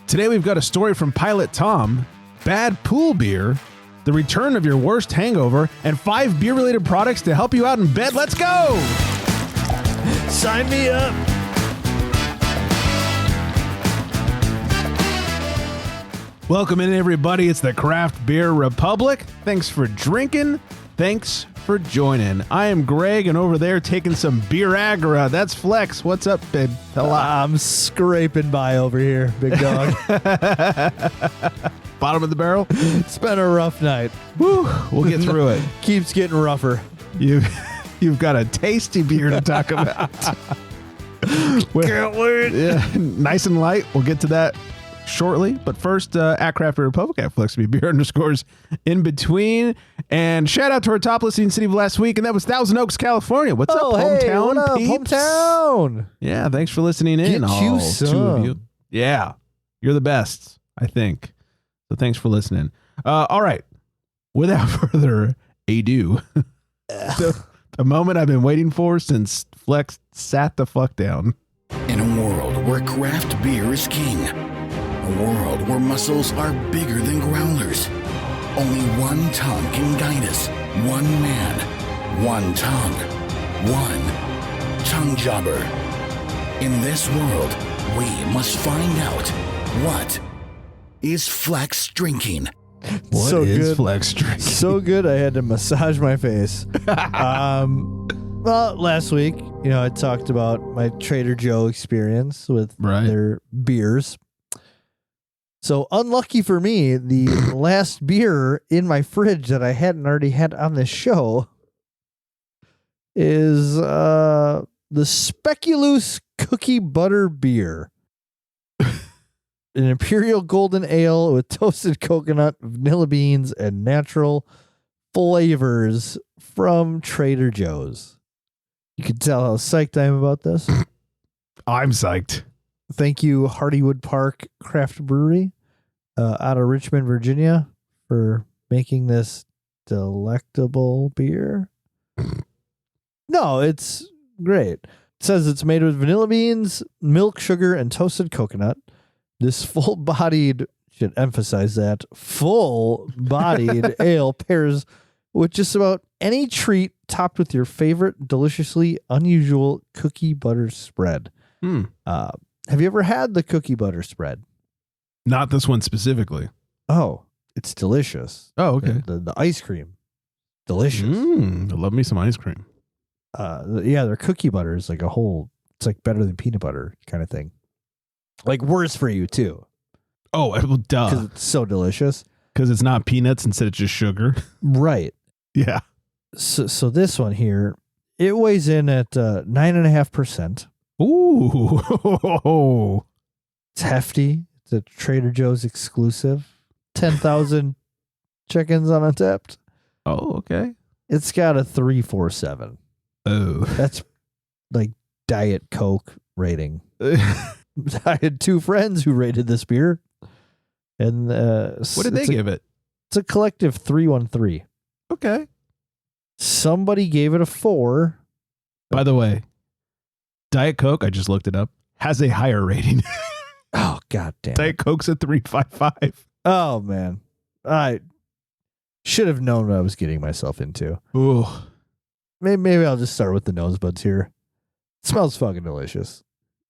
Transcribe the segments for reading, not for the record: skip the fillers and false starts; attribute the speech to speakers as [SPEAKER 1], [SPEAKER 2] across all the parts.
[SPEAKER 1] Today we've got a story from Pilot Tom, bad pool beer, the return of your worst hangover, and 5 beer-related products to help you out in bed. Let's go!
[SPEAKER 2] Sign me up.
[SPEAKER 1] Welcome in, everybody. It's the Craft Beer Republic. Thanks for drinking. Thanks for joining. I am Greg, and over there taking some Beeragra. That's Flex. What's up, babe? Hello.
[SPEAKER 2] I'm scraping by over here, big dog.
[SPEAKER 1] Bottom of the barrel?
[SPEAKER 2] It's been a rough night.
[SPEAKER 1] Woo. We'll get through it.
[SPEAKER 2] Keeps getting rougher.
[SPEAKER 1] You've got a tasty beer to talk about.
[SPEAKER 2] Can't wait.
[SPEAKER 1] Yeah, nice and light. We'll get to that shortly. But first, at Craft Beer Republic, at FlexB Beer _ in between. And shout out to our top listening city of last week, and that was Thousand Oaks, California. What's up, hometown?
[SPEAKER 2] Hey, what up,
[SPEAKER 1] peeps?
[SPEAKER 2] hometown?
[SPEAKER 1] Yeah, thanks for listening in.
[SPEAKER 2] Get you some.
[SPEAKER 1] 2 of you. Yeah, you're the best, I think. So thanks for listening. All right. Without further ado, the moment I've been waiting for since Flex sat the fuck down.
[SPEAKER 3] In a world where craft beer is king, a world where muscles are bigger than growlers, only one tongue can guide us. One man, one tongue, one tongue jobber. In this world, we must find out what is Flex drinking.
[SPEAKER 1] What
[SPEAKER 2] So
[SPEAKER 1] is
[SPEAKER 2] good.
[SPEAKER 1] Flex drinking?
[SPEAKER 2] So good, I had to massage my face. Well, last week, I talked about my Trader Joe experience with
[SPEAKER 1] Right.
[SPEAKER 2] their beers. So unlucky for me, the last beer in my fridge that I hadn't already had on this show is the Speculoos Cookie Butter Beer. An Imperial Golden Ale with toasted coconut, vanilla beans, and natural flavors from Trader Joe's. You can tell how psyched I am about this.
[SPEAKER 1] I'm psyched.
[SPEAKER 2] Thank you, Hardywood Park Craft Brewery out of Richmond, Virginia, for making this delectable beer. No, it's great. It says it's made with vanilla beans, milk, sugar, and toasted coconut. This full-bodied, should emphasize that, full-bodied ale pairs with just about any treat topped with your favorite deliciously unusual cookie butter spread. Have you ever had the cookie butter spread?
[SPEAKER 1] Not this one specifically.
[SPEAKER 2] Oh, it's delicious.
[SPEAKER 1] Oh, okay.
[SPEAKER 2] The ice cream, delicious.
[SPEAKER 1] I love me some ice cream.
[SPEAKER 2] Yeah, their cookie butter is like it's like better than peanut butter kind of thing. Like worse for you too.
[SPEAKER 1] Oh, well, duh.
[SPEAKER 2] Because it's so delicious.
[SPEAKER 1] Because it's not peanuts instead it's just sugar.
[SPEAKER 2] Right.
[SPEAKER 1] Yeah.
[SPEAKER 2] So this one here, it weighs in at 9.5%.
[SPEAKER 1] Ooh.
[SPEAKER 2] It's hefty. It's a Trader Joe's exclusive. 10,000 chickens on Untapped.
[SPEAKER 1] Oh, okay.
[SPEAKER 2] It's got a 347.
[SPEAKER 1] Oh.
[SPEAKER 2] That's like Diet Coke rating. I had 2 friends who rated this beer. And
[SPEAKER 1] What did they give it?
[SPEAKER 2] It's a collective 313.
[SPEAKER 1] Okay.
[SPEAKER 2] Somebody gave it a 4.
[SPEAKER 1] By the way, Diet Coke, I just looked it up, has a higher rating.
[SPEAKER 2] Oh, God damn.
[SPEAKER 1] Diet Coke's a 355.
[SPEAKER 2] Oh, man. I should have known what I was getting myself into.
[SPEAKER 1] Ooh.
[SPEAKER 2] Maybe I'll just start with the nosebuds here. It smells fucking delicious.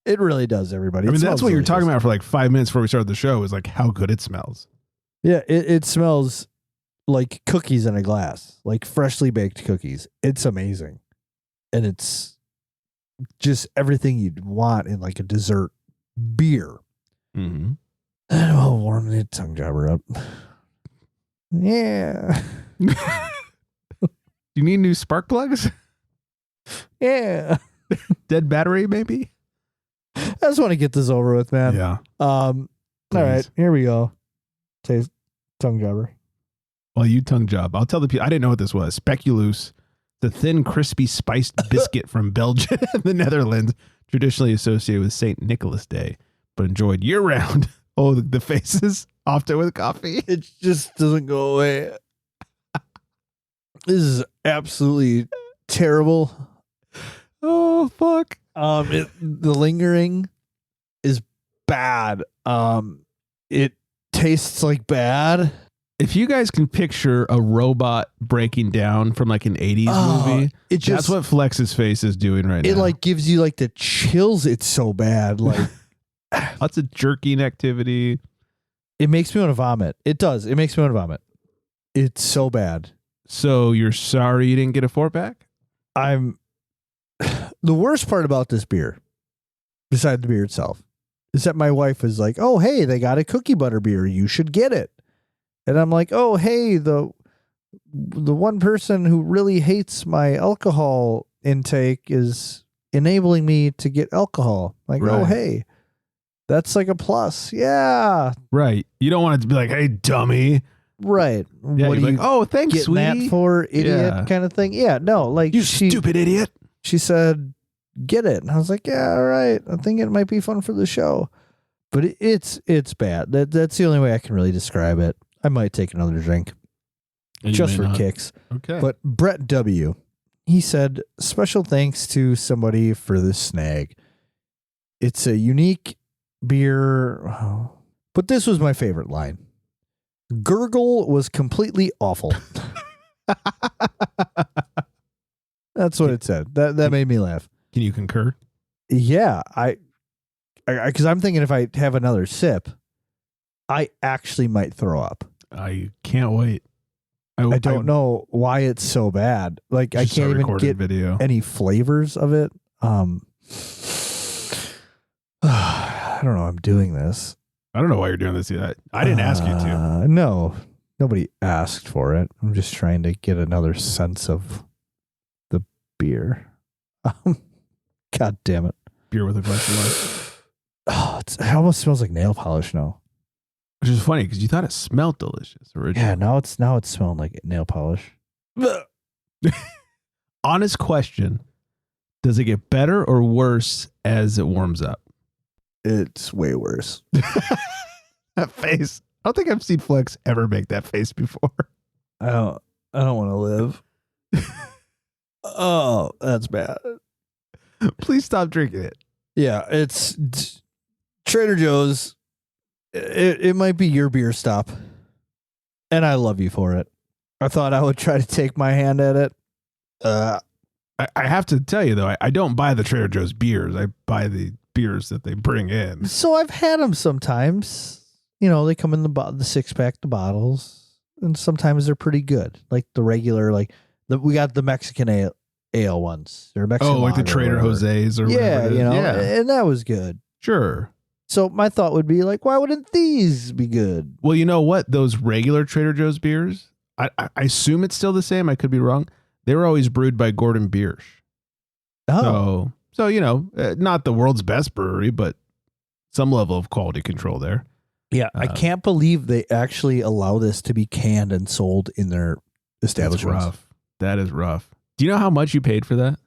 [SPEAKER 2] It really does, everybody.
[SPEAKER 1] I mean,
[SPEAKER 2] It
[SPEAKER 1] that's
[SPEAKER 2] smells
[SPEAKER 1] what you're
[SPEAKER 2] delicious.
[SPEAKER 1] talking about for like 5 minutes before we started the show, is like how good it smells.
[SPEAKER 2] Yeah, it smells like cookies in a glass, like freshly baked cookies. It's amazing. And it's just everything you'd want in like a dessert beer.
[SPEAKER 1] Mm-hmm.
[SPEAKER 2] And I'll warm the tongue jobber up. Yeah.
[SPEAKER 1] You need new spark plugs?
[SPEAKER 2] Yeah.
[SPEAKER 1] Dead battery, maybe?
[SPEAKER 2] I just want to get this over with, man.
[SPEAKER 1] Yeah.
[SPEAKER 2] All right, here we go. Taste tongue jobber.
[SPEAKER 1] Well, you tongue job. I'll tell the people. I didn't know what this was. Speculoos, the thin, crispy, spiced biscuit from Belgium and the Netherlands, traditionally associated with St. Nicholas Day, but enjoyed year-round. Oh, the faces. Often with coffee.
[SPEAKER 2] It just doesn't go away. This is absolutely terrible.
[SPEAKER 1] Oh, fuck.
[SPEAKER 2] The lingering is bad. It tastes like bad.
[SPEAKER 1] If you guys can picture a robot breaking down from like an 80s movie, that's what Flex's face is doing right now.
[SPEAKER 2] It like gives you like the chills. It's so bad. Like
[SPEAKER 1] lots of jerking activity.
[SPEAKER 2] It makes me want to vomit. It does. It makes me want to vomit. It's so bad.
[SPEAKER 1] So you're sorry you didn't get a 4-pack?
[SPEAKER 2] The worst part about this beer, besides the beer itself, is that my wife is like, oh, hey, they got a cookie butter beer. You should get it. And I'm like, oh, hey, the one person who really hates my alcohol intake is enabling me to get alcohol. Like,
[SPEAKER 1] right.
[SPEAKER 2] Oh, hey, that's like a plus. Yeah.
[SPEAKER 1] Right. You don't want it to be like, hey, dummy.
[SPEAKER 2] Right.
[SPEAKER 1] Yeah,
[SPEAKER 2] what
[SPEAKER 1] you're
[SPEAKER 2] are you
[SPEAKER 1] like, oh, thanks,
[SPEAKER 2] getting
[SPEAKER 1] sweetie.
[SPEAKER 2] that for, idiot kind of thing? Yeah, no, like
[SPEAKER 1] you stupid idiot.
[SPEAKER 2] She said, get it. And I was like, yeah, all right. I think it might be fun for the show. But it's bad. That's the only way I can really describe it. I might take another drink just for kicks.
[SPEAKER 1] Okay.
[SPEAKER 2] But Brett W., he said, special thanks to somebody for this snag. It's a unique beer. But this was my favorite line. Gurgle was completely awful. That's what it said. That made me laugh.
[SPEAKER 1] Can you concur?
[SPEAKER 2] Yeah, because I'm thinking if I have another sip, I actually might throw up.
[SPEAKER 1] I can't wait.
[SPEAKER 2] I don't know why it's so bad. Like I can't even get any flavors of it. I don't know. I'm doing this.
[SPEAKER 1] I don't know why you're doing this yet. I didn't ask you to.
[SPEAKER 2] No, nobody asked for it. I'm just trying to get another sense of the beer. God damn it.
[SPEAKER 1] Beer with a question mark.
[SPEAKER 2] Oh, it almost smells like nail polish now.
[SPEAKER 1] Which is funny because you thought it smelled delicious originally.
[SPEAKER 2] Yeah, now it's smelling like nail polish.
[SPEAKER 1] Honest question. Does it get better or worse as it warms up?
[SPEAKER 2] It's way worse.
[SPEAKER 1] That face. I don't think I've seen Flex ever make that face before.
[SPEAKER 2] I don't want to live. Oh, that's bad.
[SPEAKER 1] Please stop drinking it.
[SPEAKER 2] Yeah, it's Trader Joe's. It might be your beer stop. And I love you for it. I thought I would try to take my hand at it.
[SPEAKER 1] I have to tell you, though, I don't buy the Trader Joe's beers. I buy the beers that they bring in.
[SPEAKER 2] So I've had them sometimes. You know, they come in the 6-pack, the bottles. And sometimes they're pretty good. Like the regular, we got the Mexican ale ones. Or Mexican
[SPEAKER 1] like the Trader Jose's or whatever.
[SPEAKER 2] Yeah, and that was good.
[SPEAKER 1] Sure.
[SPEAKER 2] So my thought would be like, why wouldn't these be good?
[SPEAKER 1] Well, you know what? Those regular Trader Joe's beers, I assume it's still the same. I could be wrong. They were always brewed by Gordon Biersch.
[SPEAKER 2] Oh.
[SPEAKER 1] So not the world's best brewery, but some level of quality control there.
[SPEAKER 2] Yeah, I can't believe they actually allow this to be canned and sold in their establishments.
[SPEAKER 1] That's rough. That is rough. Do you know how much you paid for that?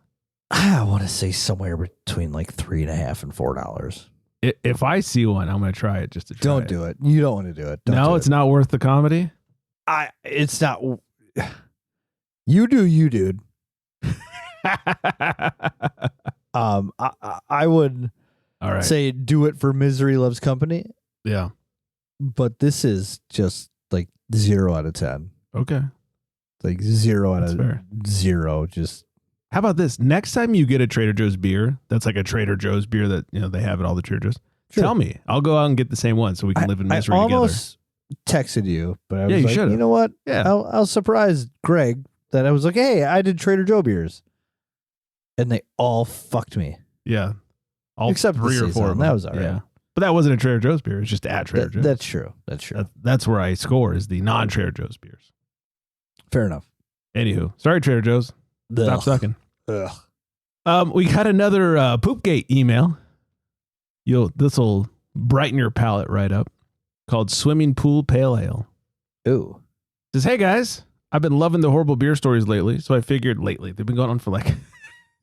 [SPEAKER 2] I want to say somewhere between like $3.50 and $4.
[SPEAKER 1] If I see one, I'm going to try it just to try
[SPEAKER 2] Don't do it. You don't want to do it.
[SPEAKER 1] It's not worth the comedy?
[SPEAKER 2] It's not. You do you, dude. I would say do it for Misery Loves Company.
[SPEAKER 1] Yeah.
[SPEAKER 2] But this is just like 0 out of 10.
[SPEAKER 1] Okay.
[SPEAKER 2] Like 0 out of
[SPEAKER 1] fair.
[SPEAKER 2] 0. Just
[SPEAKER 1] how about this? Next time you get a Trader Joe's beer, that's like a Trader Joe's beer that they have at all the Trader Joe's. Sure. Tell me. I'll go out and get the same one so we can live in misery together. I almost
[SPEAKER 2] texted you, but I was
[SPEAKER 1] like,
[SPEAKER 2] you know what?
[SPEAKER 1] Yeah.
[SPEAKER 2] I'll surprise Greg that I was like, hey, I did Trader Joe beers. And they all fucked me.
[SPEAKER 1] Yeah.
[SPEAKER 2] Except 3 or 4 of them. That was all right. Yeah.
[SPEAKER 1] But that wasn't a Trader Joe's beer. It's just at Trader Joe's.
[SPEAKER 2] That's true.
[SPEAKER 1] That's where I score is the non-Trader Joe's beers.
[SPEAKER 2] Fair enough.
[SPEAKER 1] Anywho, sorry, Trader Joe's. Stop sucking.
[SPEAKER 2] Ugh.
[SPEAKER 1] We got another Poopgate email. This will brighten your palate right up. Called Swimming Pool Pale Ale.
[SPEAKER 2] Ooh.
[SPEAKER 1] Says, hey guys, I've been loving the horrible beer stories lately, so I figured lately. They've been going on for like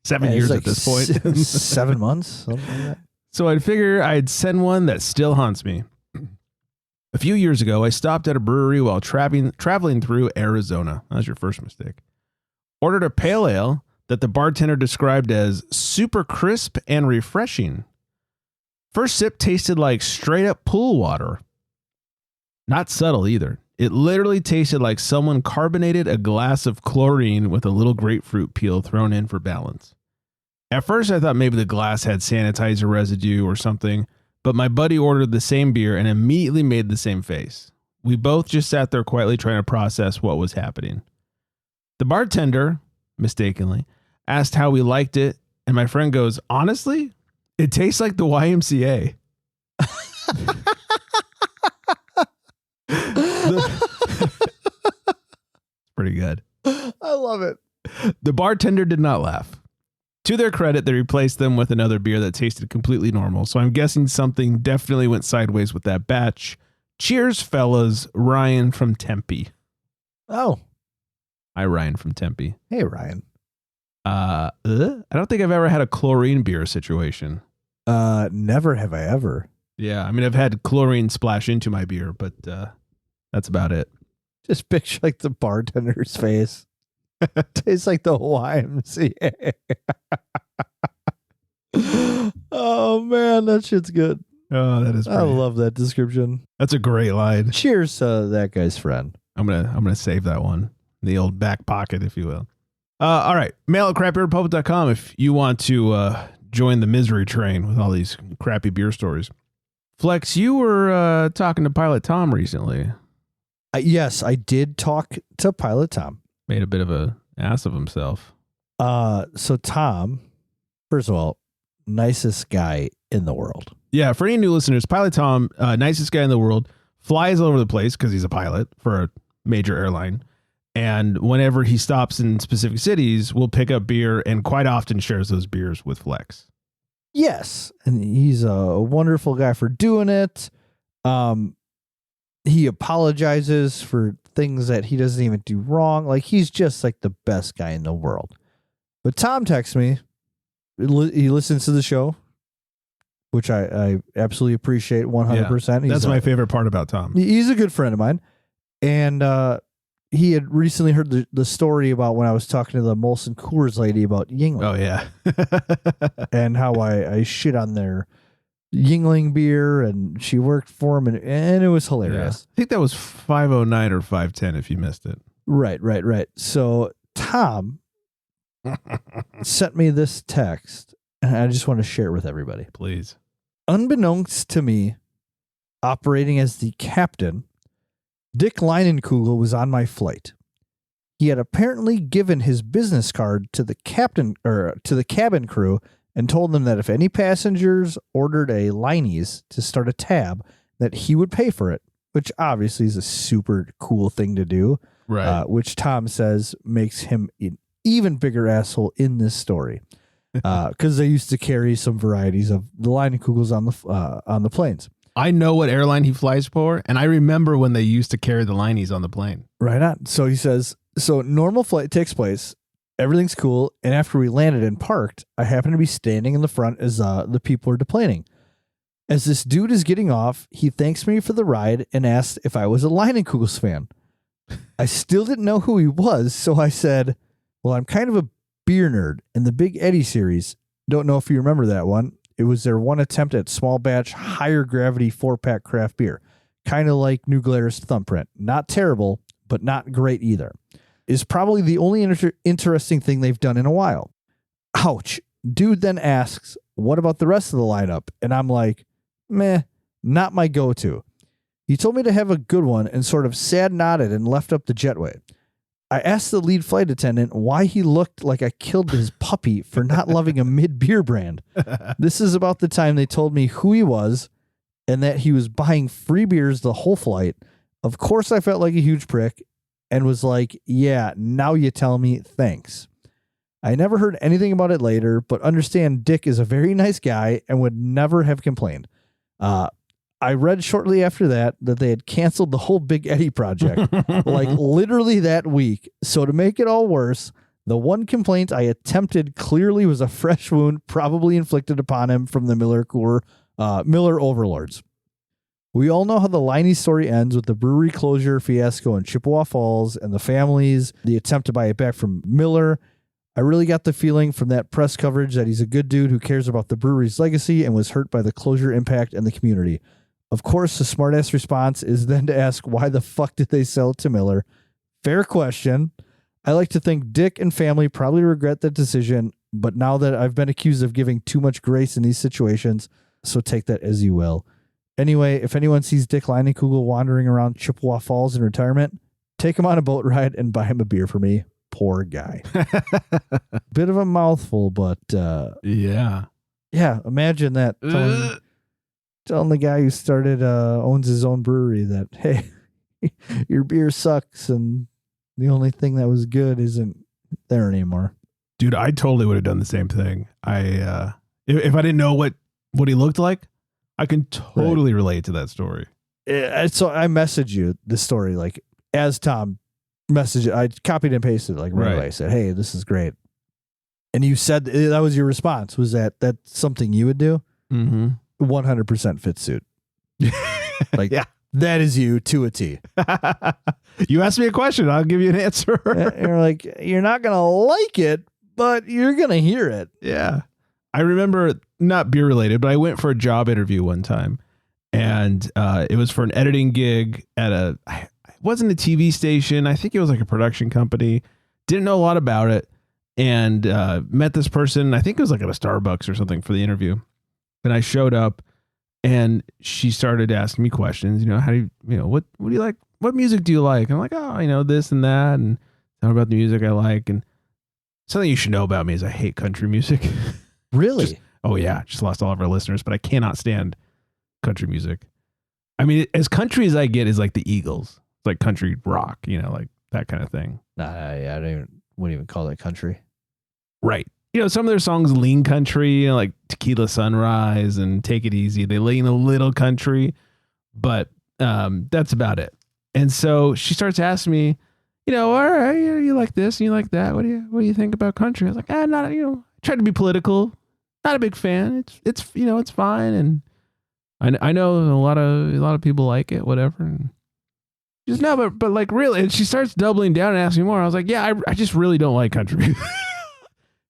[SPEAKER 1] 7 years at this point.
[SPEAKER 2] 7 months? Something like that.
[SPEAKER 1] So I'd figure I'd send one that still haunts me. A few years ago, I stopped at a brewery while traveling through Arizona. That was your first mistake. Ordered a pale ale that the bartender described as super crisp and refreshing. First sip tasted like straight up pool water. Not subtle either. It literally tasted like someone carbonated a glass of chlorine with a little grapefruit peel thrown in for balance. At first, I thought maybe the glass had sanitizer residue or something, but my buddy ordered the same beer and immediately made the same face. We both just sat there quietly trying to process what was happening. The bartender, mistakenly, asked how we liked it, and my friend goes, honestly, it tastes like the YMCA. Pretty good.
[SPEAKER 2] I love it.
[SPEAKER 1] The bartender did not laugh. To their credit, they replaced them with another beer that tasted completely normal, so I'm guessing something definitely went sideways with that batch. Cheers, fellas. Ryan from Tempe.
[SPEAKER 2] Oh.
[SPEAKER 1] Hi, Ryan from Tempe.
[SPEAKER 2] Hey, Ryan.
[SPEAKER 1] I don't think I've ever had a chlorine beer situation.
[SPEAKER 2] Never have I ever.
[SPEAKER 1] Yeah, I mean, I've had chlorine splash into my beer, but that's about it.
[SPEAKER 2] Just picture like the bartender's face. Tastes like the YMCA. Oh, man, that shit's good.
[SPEAKER 1] Oh, that is pretty.
[SPEAKER 2] I love that description.
[SPEAKER 1] That's a great line.
[SPEAKER 2] Cheers to that guy's friend.
[SPEAKER 1] I'm gonna save that one. The old back pocket, if you will. All right. Mail at crapbeerrepublic.com if you want to join the misery train with all these crappy beer stories. Flex, you were talking to Pilot Tom recently.
[SPEAKER 2] Yes, I did talk to Pilot Tom.
[SPEAKER 1] Made a bit of a ass of himself.
[SPEAKER 2] So Tom, first of all, nicest guy in the world.
[SPEAKER 1] Yeah, for any new listeners, Pilot Tom, nicest guy in the world, flies all over the place because he's a pilot for a major airline. And whenever he stops in specific cities, we'll pick up beer and quite often shares those beers with Flex.
[SPEAKER 2] Yes, and he's a wonderful guy for doing it. He apologizes for things that he doesn't even do wrong. Like, he's just like the best guy in the world. But Tom texts me. He listens to the show, which I absolutely appreciate 100%.
[SPEAKER 1] Yeah, that's my favorite part about Tom.
[SPEAKER 2] He's a good friend of mine. And he had recently heard the story about when I was talking to the Molson Coors lady about Yuengling.
[SPEAKER 1] Oh, yeah.
[SPEAKER 2] And how I shit on their Yuengling beer, and she worked for him, and it was hilarious.
[SPEAKER 1] Yeah. I think that was 509 or 510 if you missed it.
[SPEAKER 2] Right. So Tom sent me this text, and I just want to share it with everybody.
[SPEAKER 1] Please.
[SPEAKER 2] Unbeknownst to me, operating as the captain, Dick Leinenkugel was on my flight. He had apparently given his business card to the captain or to the cabin crew and told them that if any passengers ordered a Leine's to start a tab, that he would pay for it, which obviously is a super cool thing to do.
[SPEAKER 1] Right.
[SPEAKER 2] Which Tom says makes him an even bigger asshole in this story. Because they used to carry some varieties of the Leinenkugels on the planes.
[SPEAKER 1] I know what airline he flies for, and I remember when they used to carry the Leine's on the plane.
[SPEAKER 2] Right on. So he says, so normal flight takes place, everything's cool, and after we landed and parked, I happen to be standing in the front as the people are deplaning. As this dude is getting off, he thanks me for the ride and asked if I was a Leinenkugels fan. I still didn't know who he was, so I said, well, I'm kind of a beer nerd, and the Big Eddie series, don't know if you remember that one. It was their one attempt at small batch, higher gravity 4-pack craft beer. Kind of like New Glarus Thumbprint. Not terrible, but not great either. Is probably the only interesting thing they've done in a while. Ouch. Dude then asks, what about the rest of the lineup? And I'm like, meh, not my go-to. He told me to have a good one and sort of sad nodded and left up the jetway. I asked the lead flight attendant why he looked like I killed his puppy for not loving a mid-beer brand. This is about the time they told me who he was and that he was buying free beers the whole flight. Of course, I felt like a huge prick and was like, yeah, now you tell me, thanks. I never heard anything about it later, but understand Dick is a very nice guy and would never have complained. I read shortly after that they had canceled the whole Big Eddie project, like literally that week. So to make it all worse, the one complaint I attempted clearly was a fresh wound probably inflicted upon him from the Miller overlords. We all know how the Leine's story ends with the brewery closure fiasco in Chippewa Falls and the families, the attempt to buy it back from Miller. I really got the feeling from that press coverage that he's a good dude who cares about the brewery's legacy and was hurt by the closure impact and the community. Of course, the smartass response is then to ask, why the fuck did they sell it to Miller? Fair question. I like to think Dick and family probably regret that decision, but now that I've been accused of giving too much grace in these situations, so take that as you will. Anyway, if anyone sees Dick Leinenkugel wandering around Chippewa Falls in retirement, take him on a boat ride and buy him a beer for me. Poor guy. Bit of a mouthful, but
[SPEAKER 1] yeah.
[SPEAKER 2] Yeah, imagine that. Telling the guy who owns his own brewery that, hey, your beer sucks and the only thing that was good isn't there anymore.
[SPEAKER 1] Dude, I totally would have done the same thing. If I didn't know what he looked like, I can totally relate to that story.
[SPEAKER 2] So I messaged you this story, like, as Tom messaged it. I copied and pasted it, like, right away. I said, hey, this is great. And you said that was your response. Was that's something you would do?
[SPEAKER 1] Mm-hmm.
[SPEAKER 2] 100% fit suit. Like,
[SPEAKER 1] yeah.
[SPEAKER 2] That is you to a T.
[SPEAKER 1] You asked me a question, I'll give you an answer.
[SPEAKER 2] You're like, you're not going to like it, but you're going to hear it.
[SPEAKER 1] Yeah. I remember, not beer related, but I went for a job interview one time, and it was for an editing gig at it wasn't a TV station. I think it was like a production company. Didn't know a lot about it, and met this person. I think it was like at a Starbucks or something for the interview. And I showed up, and she started asking me questions. How do you, what do you like? What music do you like? And I'm like, oh, this and that, and tell me about the music I like. And something you should know about me is I hate country music.
[SPEAKER 2] Really?
[SPEAKER 1] Just lost all of our listeners, but I cannot stand country music. I mean, as country as I get is like the Eagles. It's like country rock, like that kind of thing.
[SPEAKER 2] Nah, I wouldn't even call that country.
[SPEAKER 1] Right. Some of their songs lean country, like Tequila Sunrise and Take It Easy. They lean a little country, but that's about it. And so she starts asking me, all right, you like this and you like that. What do you think about country? I was like, not, tried to be political. Not a big fan. It's fine. And I know a lot of people like it, whatever. And just no, but like really, and she starts doubling down and asking more. I was like, yeah, I just really don't like country.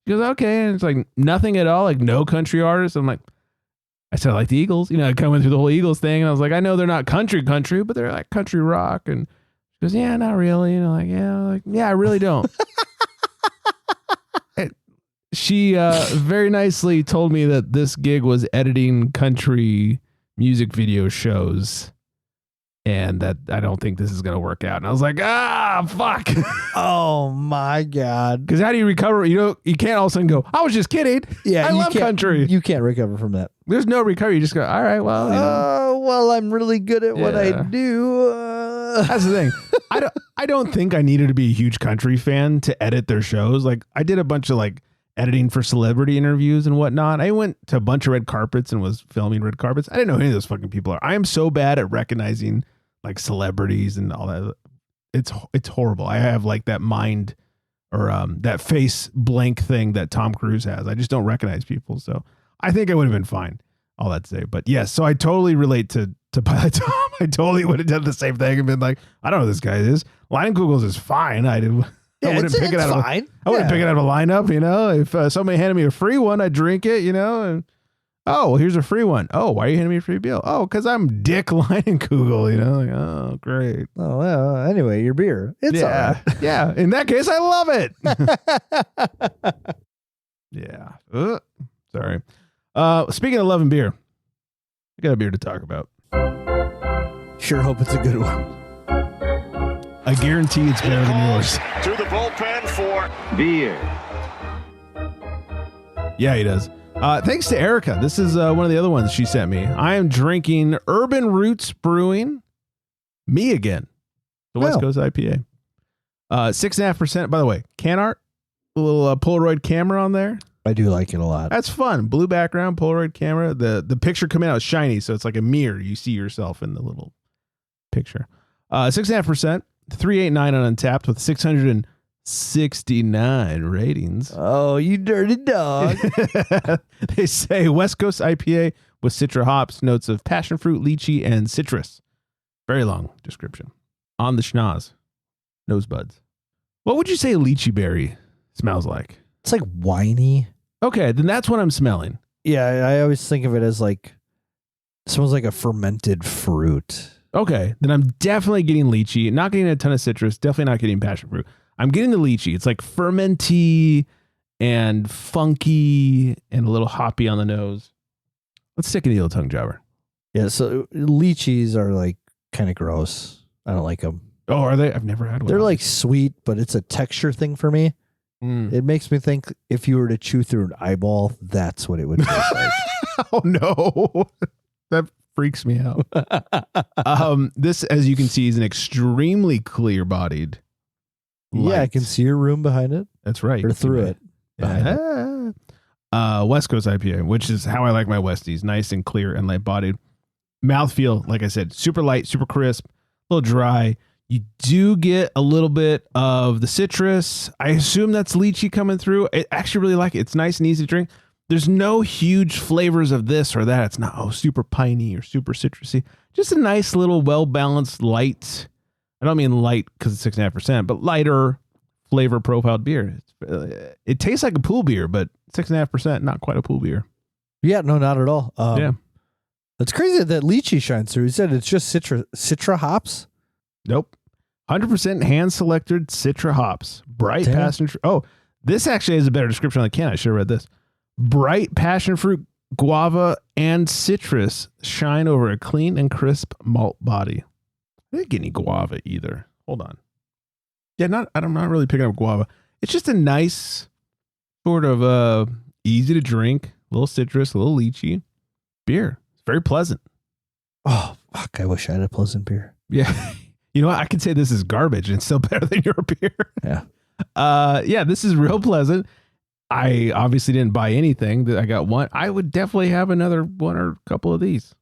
[SPEAKER 1] She goes, okay. And it's like nothing at all, like no country artists. I'm like, I said, I like the Eagles. I kind of went through the whole Eagles thing. And I was like, I know they're not country, but they're like country rock. And she goes, yeah, not really. Yeah, I really don't. She very nicely told me that this gig was editing country music video shows, and that I don't think this is going to work out. And I was like, fuck.
[SPEAKER 2] Oh my God.
[SPEAKER 1] Because how do you recover? You can't all of a sudden go, I was just kidding.
[SPEAKER 2] Yeah,
[SPEAKER 1] I love country.
[SPEAKER 2] You can't recover from that.
[SPEAKER 1] There's no recovery. You just go, all right, well.
[SPEAKER 2] Well, I'm really good at what I do.
[SPEAKER 1] That's the thing. I don't think I needed to be a huge country fan to edit their shows. Like, I did a bunch of like editing for celebrity interviews and whatnot. I went to a bunch of red carpets and was filming red carpets. I didn't know who any of those fucking people are. I am so bad at recognizing like celebrities and all that. It's horrible. I have like that mind or that face blank thing that Tom Cruise has. I just don't recognize people. So I think I would have been fine. All that to say. But yes, so I totally relate to Pilot Tom. I totally would have done the same thing and been like, I don't know who this guy is. Leinenkugel is fine. I wouldn't pick it out of a lineup, If somebody handed me a free one, I'd drink it, and well, here's a free one. Oh, why are you handing me a free bill? Oh, because I'm Dick Leinenkugel, oh, great.
[SPEAKER 2] Oh, well, anyway, your beer. It's all right.
[SPEAKER 1] Yeah. In that case, I love it. Yeah. Sorry. Speaking of loving beer, I got a beer to talk about.
[SPEAKER 2] Sure hope it's a good one.
[SPEAKER 1] I guarantee it's better than yours.
[SPEAKER 4] To the bullpen for beer.
[SPEAKER 1] Yeah, he does. Thanks to Erica. This is one of the other ones she sent me. I am drinking Urban Roots Brewing Me Again, the West Coast IPA. 6.5%. By the way, can art, a little Polaroid camera on there.
[SPEAKER 2] I do like it a lot.
[SPEAKER 1] That's fun. Blue background, Polaroid camera. The picture coming out is shiny, so it's like a mirror. You see yourself in the little picture. 6.5%, 3.89 on Untappd with 669 ratings.
[SPEAKER 2] Oh, you dirty dog.
[SPEAKER 1] They say West Coast IPA with citra hops, notes of passion fruit, lychee, and citrus. Very long description. On the schnoz. Nosebuds. What would you say lychee berry smells like?
[SPEAKER 2] It's like winey.
[SPEAKER 1] Okay, then that's what I'm smelling.
[SPEAKER 2] Yeah, I always think of it as like It smells like a fermented fruit.
[SPEAKER 1] Okay, then I'm definitely getting lychee. Not getting a ton of citrus. Definitely not getting passion fruit. I'm getting the lychee. It's like fermenty and funky and a little hoppy on the nose. Let's stick in the old tongue jobber.
[SPEAKER 2] Yeah, so lychees are like kind of gross. I don't like them.
[SPEAKER 1] Oh, are they? I've never had one.
[SPEAKER 2] They're like sweet, but it's a texture thing for me. It makes me think if you were to chew through an eyeball, that's what it would taste like.
[SPEAKER 1] Oh no, that freaks me out. This, as you can see, is an extremely clear-bodied.
[SPEAKER 2] Yeah, I can see your room behind it.
[SPEAKER 1] That's right.
[SPEAKER 2] Or through it.
[SPEAKER 1] West Coast IPA, which is how I like my Westies. Nice and clear and light-bodied. Mouthfeel, like I said, super light, super crisp, a little dry. You do get a little bit of the citrus. I assume that's lychee coming through. I actually really like it. It's nice and easy to drink. There's no huge flavors of this or that. It's not super piney or super citrusy. Just a nice little well-balanced light. I don't mean light because it's 6.5%, but lighter flavor profiled beer. It tastes like a pool beer, but 6.5%, not quite a pool beer.
[SPEAKER 2] Yeah, no, not at all.
[SPEAKER 1] Yeah.
[SPEAKER 2] It's crazy that lychee shines through. He said it's just citra hops.
[SPEAKER 1] Nope. 100% hand-selected citra hops. Bright passion fruit. Oh, this actually has a better description on the can. I should have read this. Bright passion fruit, guava, and citrus shine over a clean and crisp malt body. I didn't get any guava either. Hold on. Yeah, I'm not really picking up guava. It's just a nice sort of easy to drink, a little citrus, a little lychee beer. It's very pleasant.
[SPEAKER 2] Oh, fuck. I wish I had a pleasant beer.
[SPEAKER 1] Yeah. You know what? I could say this is garbage and it's still better than your beer.
[SPEAKER 2] Yeah.
[SPEAKER 1] Yeah, this is real pleasant. I obviously didn't buy anything. I got one. I would definitely have another one or a couple of these.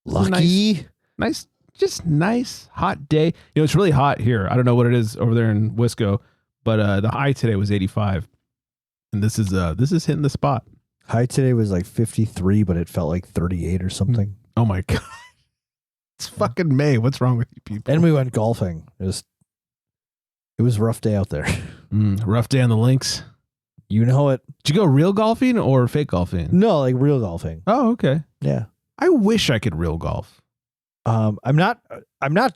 [SPEAKER 2] Lucky.
[SPEAKER 1] Nice, just nice hot day. You know, it's really hot here. I don't know what it is over there in Wisco, but the high today was 85. And this is hitting the spot.
[SPEAKER 2] High today was like 53, but it felt like 38 or something.
[SPEAKER 1] Oh my God. It's fucking May. What's wrong with you people?
[SPEAKER 2] And we went golfing. It was a rough day out there.
[SPEAKER 1] Rough day on the links.
[SPEAKER 2] You know it.
[SPEAKER 1] Did you go real golfing or fake golfing?
[SPEAKER 2] No, like real golfing.
[SPEAKER 1] Oh, okay.
[SPEAKER 2] Yeah.
[SPEAKER 1] I wish I could real golf.
[SPEAKER 2] I'm not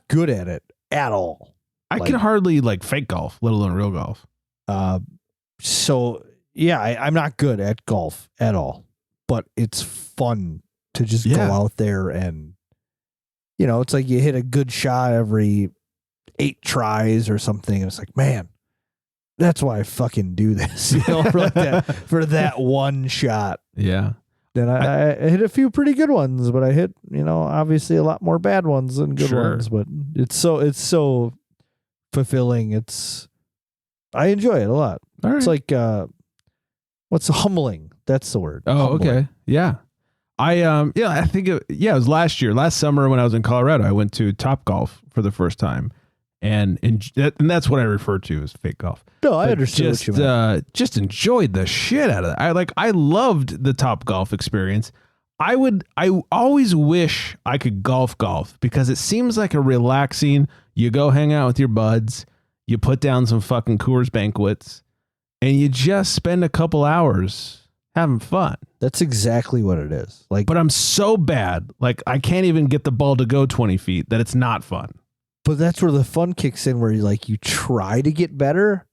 [SPEAKER 2] good at it at all.
[SPEAKER 1] I can hardly like fake golf, let alone real golf.
[SPEAKER 2] So yeah, I'm not good at golf at all, but it's fun to just go out there and, you know, it's like you hit a good shot every 8 tries or something. And it's like, man, that's why I fucking do this, you know, for that one shot.
[SPEAKER 1] Yeah.
[SPEAKER 2] Then I hit a few pretty good ones, but I hit, you know, obviously a lot more bad ones than good ones, but it's so fulfilling. I enjoy it a lot.
[SPEAKER 1] All right.
[SPEAKER 2] It's like, what's humbling? That's the word.
[SPEAKER 1] Oh,
[SPEAKER 2] humbling.
[SPEAKER 1] okay. Yeah. I think it was last summer when I was in Colorado. I went to Topgolf for the first time, and that's what I refer to as fake golf.
[SPEAKER 2] No, I understand what you meant.
[SPEAKER 1] Just enjoyed the shit out of that. I loved the Topgolf experience. I always wish I could golf because it seems like a relaxing. You go hang out with your buds, you put down some fucking Coors Banquets, and you just spend a couple hours having fun.
[SPEAKER 2] That's exactly what it is.
[SPEAKER 1] But I'm so bad. Like, I can't even get the ball to go 20 feet that it's not fun.
[SPEAKER 2] But that's where the fun kicks in, where you try to get better.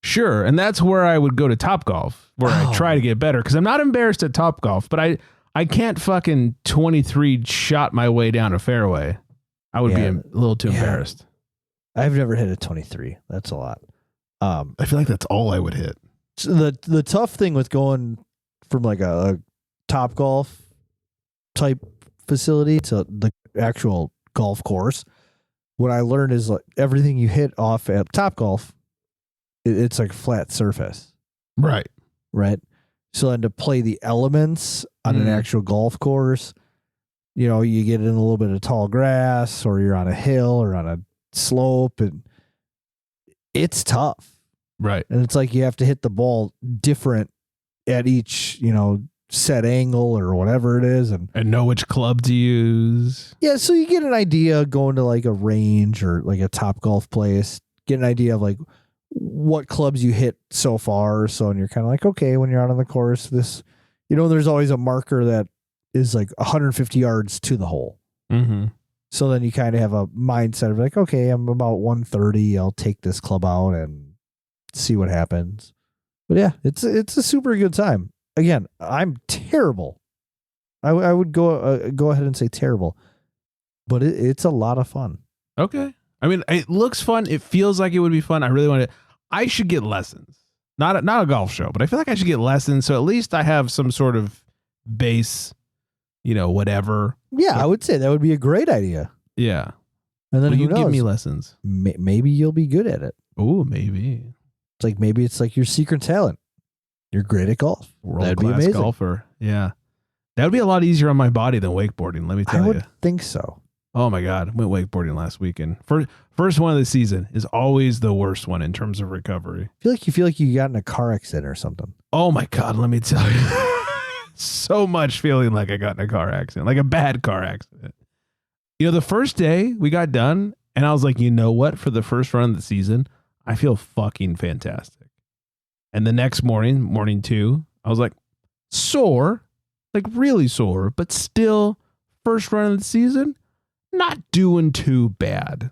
[SPEAKER 1] Sure. And that's where I would go to Topgolf, where I try to get better. Because I'm not embarrassed at Topgolf, but I can't fucking 23 shot my way down a fairway. I would be a little too embarrassed.
[SPEAKER 2] I've never hit a 23. That's a lot.
[SPEAKER 1] I feel like that's all I would hit.
[SPEAKER 2] So the tough thing with going from like a Topgolf type facility to the actual golf course, what I learned is like everything you hit off at Topgolf, it's like flat surface.
[SPEAKER 1] Right.
[SPEAKER 2] So then to play the elements on an actual golf course, you know, you get in a little bit of tall grass, or you're on a hill or on a slope, and it's tough.
[SPEAKER 1] Right.
[SPEAKER 2] And it's like you have to hit the ball different at each, you know, set angle or whatever it is, and
[SPEAKER 1] know which club to use.
[SPEAKER 2] Yeah, so you get an idea going to like a range or like a Topgolf place, get an idea of like what clubs you hit so far. So, and you're kind of like, okay, when you're out on the course, this, you know, there's always a marker that is like 150 yards to the hole.
[SPEAKER 1] Mm-hmm.
[SPEAKER 2] So then you kind of have a mindset of like, okay, I'm about 130. I'll take this club out and see what happens. But yeah, it's a super good time. Again, I'm terrible. I would go ahead and say terrible, but it's a lot of fun.
[SPEAKER 1] Okay. I mean, it looks fun. It feels like it would be fun. I really want to. I should get lessons. Not a golf show, but I feel like I should get lessons. So at least I have some sort of base, whatever.
[SPEAKER 2] Yeah, I would say that would be a great idea.
[SPEAKER 1] Yeah.
[SPEAKER 2] And then
[SPEAKER 1] you give me lessons.
[SPEAKER 2] Maybe you'll be good at it.
[SPEAKER 1] Oh, maybe.
[SPEAKER 2] It's like maybe it's like your secret talent. You're great at golf. That'd be amazing.
[SPEAKER 1] Golfer. Yeah. That would be a lot easier on my body than wakeboarding, let me tell you.
[SPEAKER 2] I would think so.
[SPEAKER 1] Oh my God. I went wakeboarding last weekend. First one of the season is always the worst one in terms of recovery.
[SPEAKER 2] I feel like you got in a car accident or something.
[SPEAKER 1] Oh my God, let me tell you. So much feeling like I got in a car accident, like a bad car accident. The first day we got done and I was like, you know what? For the first run of the season, I feel fucking fantastic. And the next morning 2, I was like sore, like really sore, but still first run of the season, not doing too bad.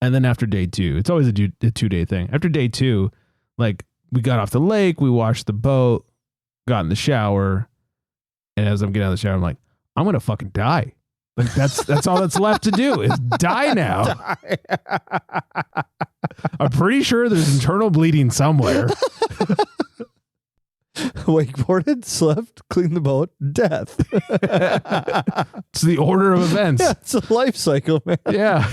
[SPEAKER 1] And then after day 2, it's always a 2-day thing. After day 2, like we got off the lake, we washed the boat, got in the shower. And as I'm getting out of the shower, I'm like, I'm going to fucking die. Like that's all that's left to do is die now. I'm pretty sure there's internal bleeding somewhere.
[SPEAKER 2] Wakeboarded, slept, cleaned the boat, death.
[SPEAKER 1] It's the order of events.
[SPEAKER 2] Yeah, it's a life cycle, man.
[SPEAKER 1] Yeah.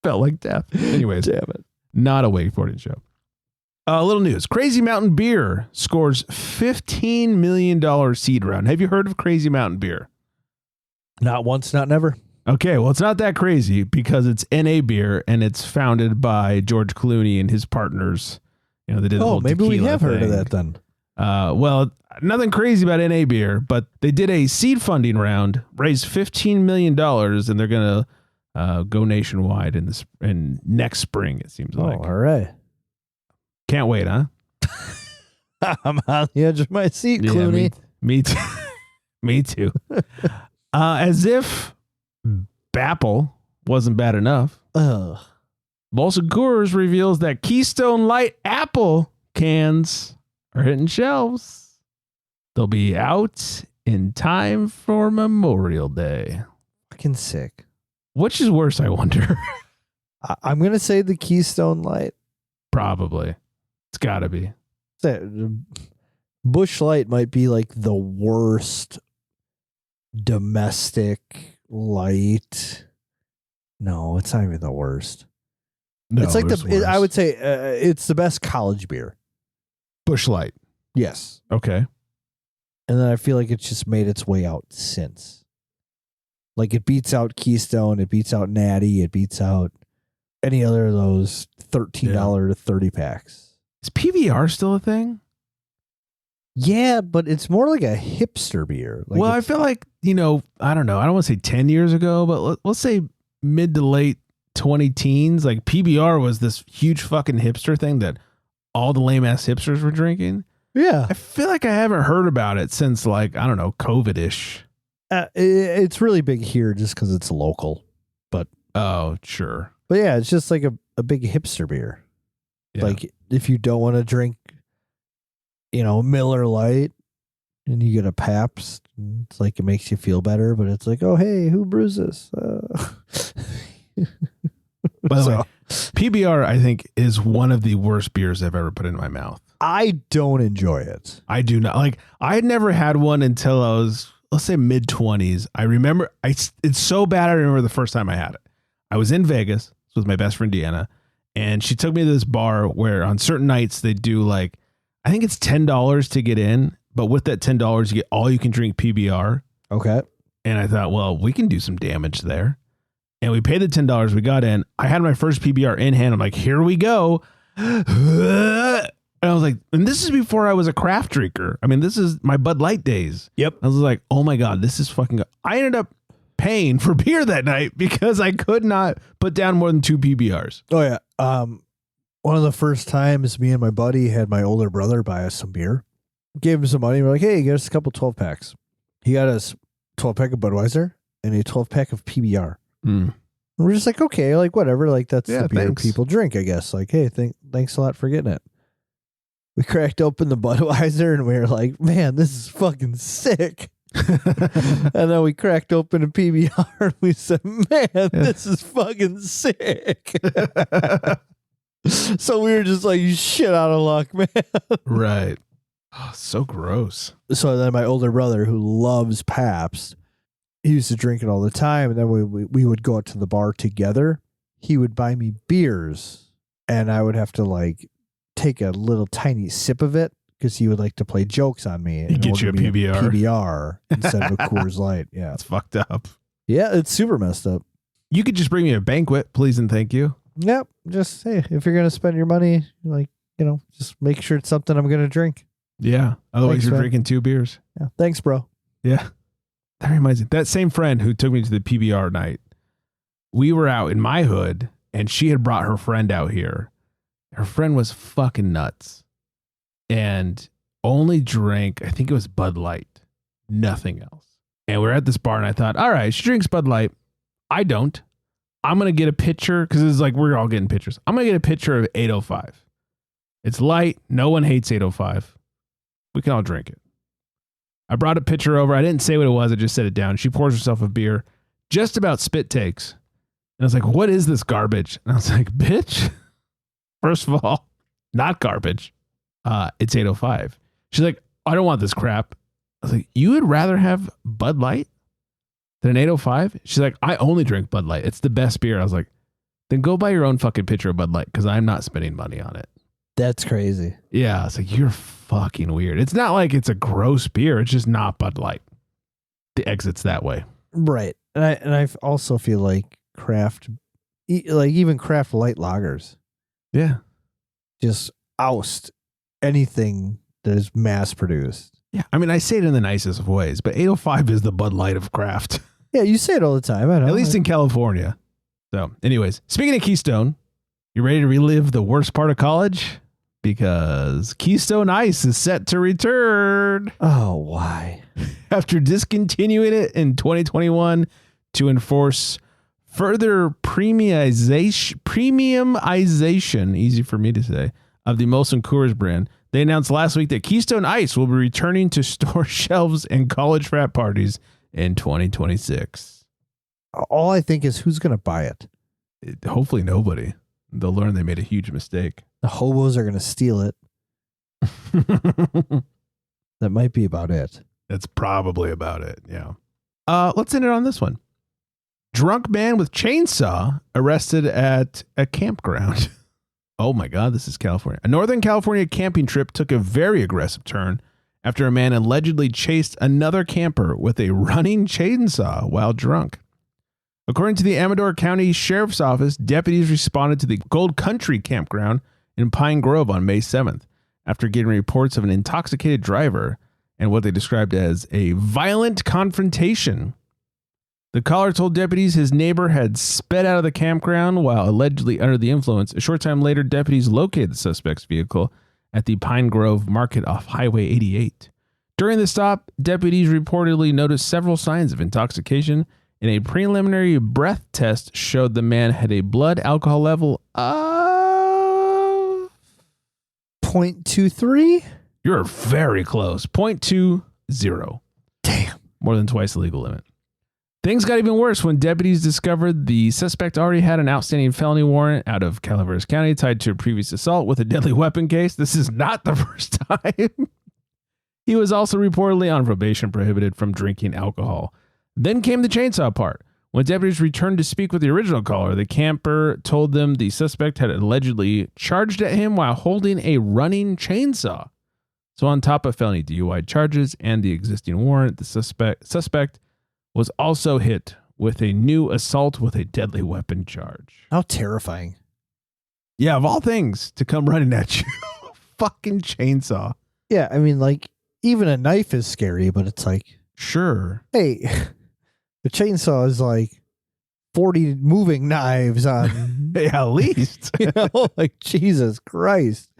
[SPEAKER 1] Felt like death. Anyways,
[SPEAKER 2] damn it.
[SPEAKER 1] Not a wakeboarding show. A little news. Crazy Mountain Beer scores $15 million seed round. Have you heard of Crazy Mountain Beer?
[SPEAKER 2] Not once, not never.
[SPEAKER 1] Okay, well, it's not that crazy because it's NA beer and it's founded by George Clooney and his partners. They did the whole
[SPEAKER 2] maybe we have heard of
[SPEAKER 1] thing.
[SPEAKER 2] that then.
[SPEAKER 1] Well, nothing crazy about NA beer, but they did a seed funding round, raised $15 million, and they're going to go nationwide in next spring, it seems like.
[SPEAKER 2] All right.
[SPEAKER 1] Can't wait, huh?
[SPEAKER 2] I'm on the edge of my seat, Clooney.
[SPEAKER 1] Me too. Me too. As if Bapple wasn't bad enough. Molson Coors reveals that Keystone Light Apple cans are hitting shelves. They'll be out in time for Memorial Day.
[SPEAKER 2] Fucking sick.
[SPEAKER 1] Which is worse, I wonder?
[SPEAKER 2] I'm going to say the Keystone Light.
[SPEAKER 1] Probably. It's got to be.
[SPEAKER 2] Busch Light might be like the worst domestic light. No, it's not even the worst.
[SPEAKER 1] No,
[SPEAKER 2] it's like
[SPEAKER 1] worse.
[SPEAKER 2] I would say it's the best college beer.
[SPEAKER 1] Busch Light.
[SPEAKER 2] Yes.
[SPEAKER 1] Okay.
[SPEAKER 2] And then I feel like it's just made its way out since. Like it beats out Keystone, it beats out Natty, it beats out any other of those $13 to 30 packs.
[SPEAKER 1] Is PBR still a thing?
[SPEAKER 2] Yeah, but it's more like a hipster beer. Like
[SPEAKER 1] well, I feel like, I don't know. I don't want to say 10 years ago, but let's say mid to late 20-teens. Like PBR was this huge fucking hipster thing that all the lame ass hipsters were drinking.
[SPEAKER 2] Yeah.
[SPEAKER 1] I feel like I haven't heard about it since like, I don't know, COVID-ish.
[SPEAKER 2] It's really big here just because it's local. But
[SPEAKER 1] oh, sure.
[SPEAKER 2] But yeah, it's just like a big hipster beer. Yeah. Like if you don't want to drink, Miller Lite and you get a Pabst, it's like it makes you feel better, but it's like, oh, hey, who brews this?
[SPEAKER 1] By the way, PBR, I think, is one of the worst beers I've ever put in my mouth.
[SPEAKER 2] I don't enjoy it.
[SPEAKER 1] I do not. Like, I had never had one until I was, let's say, mid-20s. I remember, it's so bad I remember the first time I had it. I was in Vegas with my best friend, Deanna, and she took me to this bar where on certain nights they do like, I think it's $10 to get in, but with that $10, you get all you can drink PBR.
[SPEAKER 2] Okay.
[SPEAKER 1] And I thought, well, we can do some damage there. And we paid the $10. We got in. I had my first PBR in hand. I'm like, here we go. And I was like, and this is before I was a craft drinker. I mean, this is my Bud Light days.
[SPEAKER 2] Yep.
[SPEAKER 1] I was like, oh my God, this is fucking good. I ended up paying for beer that night because I could not put down more than 2 PBRs.
[SPEAKER 2] Oh, yeah. One of the first times me and my buddy had my older brother buy us some beer. Gave him some money. We're like, hey, get us a couple 12 packs. He got us 12-pack of Budweiser and a 12-pack of PBR.
[SPEAKER 1] Mm.
[SPEAKER 2] And we're just like, okay, like whatever. Like that's
[SPEAKER 1] Yeah,
[SPEAKER 2] the beer
[SPEAKER 1] thanks.
[SPEAKER 2] people drink, I guess. Like, hey, thanks a lot for getting it. We cracked open the Budweiser and we were like, man, this is fucking sick. And then we cracked open a PBR and we said, man, this is fucking sick. So we were just like, you shit out of luck, man.
[SPEAKER 1] Right. Oh, so gross.
[SPEAKER 2] So then my older brother, who loves Pabst, he used to drink it all the time. And then we would go out to the bar together. He would buy me beers and I would have to like take a little tiny sip of it because he would like to play jokes on me.
[SPEAKER 1] He'd get you a PBR.
[SPEAKER 2] PBR instead of a Coors Light. Yeah.
[SPEAKER 1] That's fucked up.
[SPEAKER 2] Yeah, it's super messed up.
[SPEAKER 1] You could just bring me a banquet, please and thank you.
[SPEAKER 2] Yep. Just, hey, if you're going to spend your money, like, just make sure it's something I'm going to drink.
[SPEAKER 1] Yeah. Otherwise,
[SPEAKER 2] Thanks,
[SPEAKER 1] you're
[SPEAKER 2] man.
[SPEAKER 1] Drinking 2 beers.
[SPEAKER 2] Yeah. Thanks, bro.
[SPEAKER 1] Yeah. That reminds me. That same friend who took me to the PBR night, we were out in my hood and she had brought her friend out here. Her friend was fucking nuts and only drank, I think it was Bud Light, nothing else. And we were at this bar and I thought, all right, she drinks Bud Light. I don't. I'm going to get a pitcher because it's like we're all getting pitchers. I'm going to get a pitcher of 805. It's light. No one hates 805. We can all drink it. I brought a pitcher over. I didn't say what it was. I just set it down. She pours herself a beer, just about spit takes. And I was like, what is this garbage? And I was like, bitch, first of all, not garbage. It's 805. She's like, I don't want this crap. I was like, you would rather have Bud Light than an 805? She's like, I only drink Bud Light. It's the best beer. I was like, then go buy your own fucking pitcher of Bud Light because I'm not spending money on it.
[SPEAKER 2] That's crazy.
[SPEAKER 1] Yeah, it's like, you're fucking weird. It's not like it's a gross beer. It's just not Bud Light. The exit's that way.
[SPEAKER 2] Right. And I also feel like even craft light lagers
[SPEAKER 1] Yeah.
[SPEAKER 2] just oust anything that is mass produced.
[SPEAKER 1] Yeah. I mean, I say it in the nicest of ways, but 805 is the Bud Light of craft.
[SPEAKER 2] Yeah, you say it all the time. I know.
[SPEAKER 1] At least in California. So, anyways, speaking of Keystone, you ready to relive the worst part of college? Because Keystone Ice is set to return.
[SPEAKER 2] Oh, why?
[SPEAKER 1] After discontinuing it in 2021 to enforce further premiumization, easy for me to say, of the Molson Coors brand, they announced last week that Keystone Ice will be returning to store shelves and college frat parties in 2026.
[SPEAKER 2] All I think is who's going to buy it?
[SPEAKER 1] Hopefully nobody. They'll learn they made a huge mistake.
[SPEAKER 2] The hobos are going to steal it. That might be about it.
[SPEAKER 1] That's probably about it. Yeah. Let's end it on this one. Drunk man with chainsaw arrested at a campground. Oh my God, this is California. A Northern California camping trip took a very aggressive turn after a man allegedly chased another camper with a running chainsaw while drunk. According to the Amador County Sheriff's Office, deputies responded to the Gold Country Campground in Pine Grove on May 7th after getting reports of an intoxicated driver and what they described as a violent confrontation. The caller told deputies his neighbor had sped out of the campground while allegedly under the influence. A short time later, deputies located the suspect's vehicle at the Pine Grove Market off Highway 88. During the stop, deputies reportedly noticed several signs of intoxication, and a preliminary breath test showed the man had a blood alcohol level of
[SPEAKER 2] 0.23?
[SPEAKER 1] You're very close. 0.20.
[SPEAKER 2] Damn.
[SPEAKER 1] More than twice the legal limit. Things got even worse when deputies discovered the suspect already had an outstanding felony warrant out of Calaveras County tied to a previous assault with a deadly weapon case. This is not the first time. He was also reportedly on probation, prohibited from drinking alcohol. Then came the chainsaw part. When deputies returned to speak with the original caller, the camper told them the suspect had allegedly charged at him while holding a running chainsaw. So on top of felony DUI charges and the existing warrant, the suspect was also hit with a new assault with a deadly weapon charge.
[SPEAKER 2] How terrifying.
[SPEAKER 1] Yeah, of all things to come running at you. Fucking chainsaw.
[SPEAKER 2] Yeah, I mean, like, even a knife is scary, but it's like,
[SPEAKER 1] sure.
[SPEAKER 2] hey, the chainsaw is like 40 moving knives on,
[SPEAKER 1] Yeah, at least.
[SPEAKER 2] like, Jesus Christ.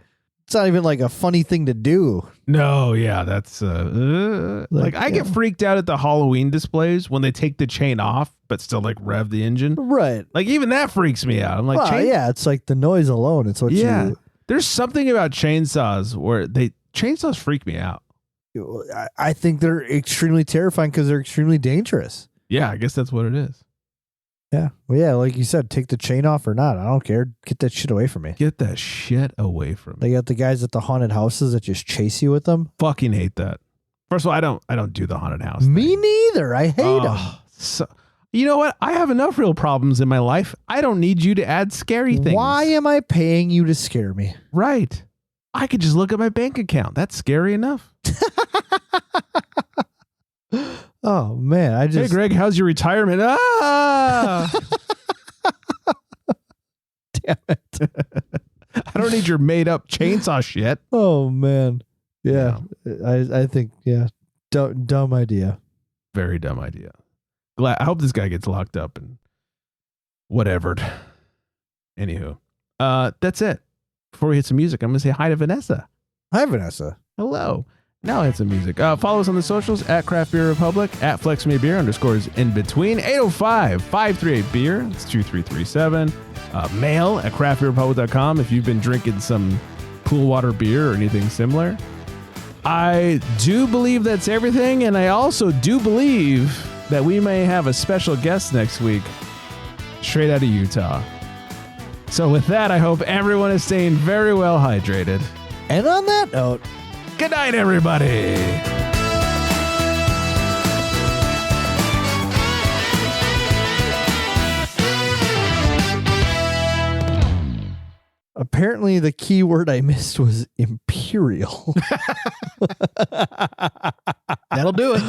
[SPEAKER 2] It's not even like a funny thing to do.
[SPEAKER 1] No, yeah, that's like I get freaked out at the Halloween displays when they take the chain off, but still like rev the engine.
[SPEAKER 2] Right.
[SPEAKER 1] Like even that freaks me out. I'm like,
[SPEAKER 2] well, yeah, it's like the noise alone. It's what you.
[SPEAKER 1] There's something about chainsaws where chainsaws freak me out.
[SPEAKER 2] I think they're extremely terrifying because they're extremely dangerous.
[SPEAKER 1] Yeah, I guess that's what it is.
[SPEAKER 2] Yeah. Well, yeah, like you said, take the chain off or not. I don't care. Get that shit away from me.
[SPEAKER 1] Get that shit away from me.
[SPEAKER 2] They got the guys at the haunted houses that just chase you with them.
[SPEAKER 1] Fucking hate that. First of all, I don't do the haunted house.
[SPEAKER 2] Me neither. I hate them.
[SPEAKER 1] So, you know what? I have enough real problems in my life. I don't need you to add scary things.
[SPEAKER 2] Why am I paying you to scare me?
[SPEAKER 1] Right. I could just look at my bank account. That's scary enough.
[SPEAKER 2] Oh, man.
[SPEAKER 1] Hey, Greg, how's your retirement? Ah!
[SPEAKER 2] Damn it.
[SPEAKER 1] I don't need your made up chainsaw shit.
[SPEAKER 2] Oh, man. Yeah. I think, dumb idea.
[SPEAKER 1] Very dumb idea. I hope this guy gets locked up and whatever. Anywho, that's it. Before we hit some music, I'm going to say hi to Vanessa.
[SPEAKER 2] Hi, Vanessa.
[SPEAKER 1] Hello. Now hit some music. Follow us on the socials at Craft Beer Republic, at FlexMeBeer _ in between, 805-538-BEER. It's 2337. Mail at craftbeerrepublic.com if you've been drinking some pool water beer or anything similar. I do believe that's everything, and I also do believe that we may have a special guest next week, straight out of Utah. So with that, I hope everyone is staying very well hydrated.
[SPEAKER 2] And on that note,
[SPEAKER 1] good night, everybody.
[SPEAKER 2] apparently the key word I missed was imperial.
[SPEAKER 1] That'll do it.